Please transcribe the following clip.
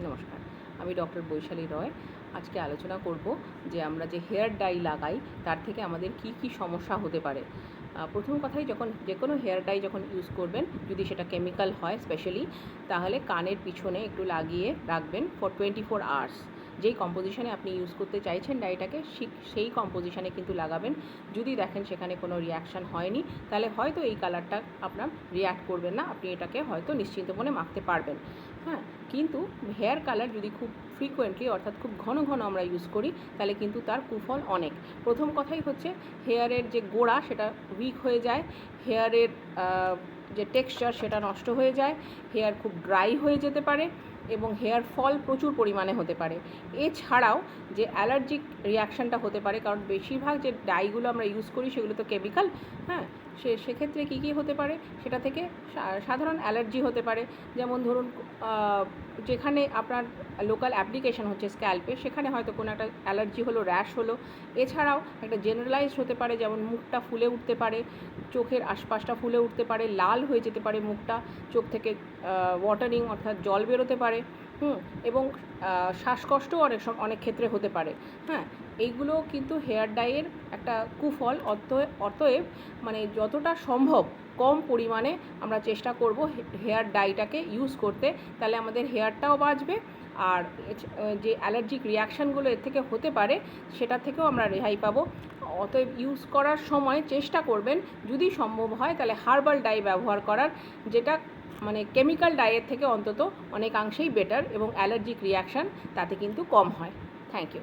নমস্কার, আমি ডক্টর বৈশালী রয়। আজকে আলোচনা করব যে আমরা যে হেয়ার ডাই লাগাই তার থেকে আমাদের কি কি সমস্যা হতে পারে। প্রথম কথাই, যখন যে কোনো হেয়ার ডাই যখন ইউজ করবেন, যদি সেটা কেমিক্যাল হয় স্পেশালি, তাহলে কানের পিছনে একটু লাগিয়ে রাখবেন ফর 24 আওয়ার্স। যেই কম্পোজিশনে আপনি ইউজ করতে চাইছেন ডাইটাকে, সেই কম্পোজিশনে কিন্তু লাগাবেন। যদি দেখেন সেখানে কোনো রিয়াকশান হয়নি, তাহলে হয়তো এই কালারটা আপনার রিয়্যাক্ট করবেন না, আপনি এটাকে হয়তো নিশ্চিন্ত মনে মাখতে পারবেন। হ্যাঁ, কিন্তু হেয়ার কালার যদি খুব ফ্রিকোয়েন্টলি, অর্থাৎ খুব ঘন ঘন আমরা ইউজ করি, তাহলে কিন্তু তার কুফল অনেক। প্রথম কথাই হচ্ছে, হেয়ারের যে গোড়া সেটা উইক হয়ে যায়, হেয়ারের যে টেক্সচার সেটা নষ্ট হয়ে যায়, হেয়ার খুব ড্রাই হয়ে যেতে পারে এবং হেয়ার ফল প্রচুর পরিমাণে হতে পারে। এছাড়াও যে অ্যালার্জিক রিয়াকশানটা হতে পারে, কারণ বেশিরভাগ যে ডাইগুলো আমরা ইউজ করি সেগুলো তো কেমিক্যাল। হ্যাঁ, সেক্ষেত্রে কী কী হতে পারে, সেটা থেকে সাধারণ অ্যালার্জি হতে পারে। যেমন ধরুন, যেখানে আপনার লোকাল অ্যাপ্লিকেশন হচ্ছে স্ক্যাল্পে, সেখানে হয়তো কোনো একটা অ্যালার্জি হলো, র্যাশ হলো। এছাড়াও একটা জেনারেলাইজড হতে পারে, যেমন মুখটা ফুলে উঠতে পারে, চোখের আশপাশটা ফুলে উঠতে পারে, লাল হয়ে যেতে পারে মুখটা, চোখ থেকে ওয়াটারিং অর্থাৎ জল বেরোতে পারে। এবং শ্বাসকষ্টও অনেক ক্ষেত্রে হতে পারে। হ্যাঁ, এইগুলো কিন্তু হেয়ার ডাইয়ের একটা কুফল। অতএব মানে যতটা সম্ভব কম পরিমাণে আমরা চেষ্টা করব হেয়ার ডাইটাকে ইউজ করতে, তাহলে আমাদের হেয়ারটাও বাঁচবে, আর যে অ্যালার্জিক রিয়াকশানগুলো এর থেকে হতে পারে সেটা থেকেও আমরা রেহাই পাবো। অতএব ইউজ করার সময় চেষ্টা করবেন, যদি সম্ভব হয় তাহলে হার্বাল ডাই ব্যবহার করার, যেটা মানে কেমিক্যাল ডাইয়ের থেকে অন্তত অনেকাংশেই বেটার এবং অ্যালার্জিক রিয়াকশান তাতে কিন্তু কম হয়। Thank you.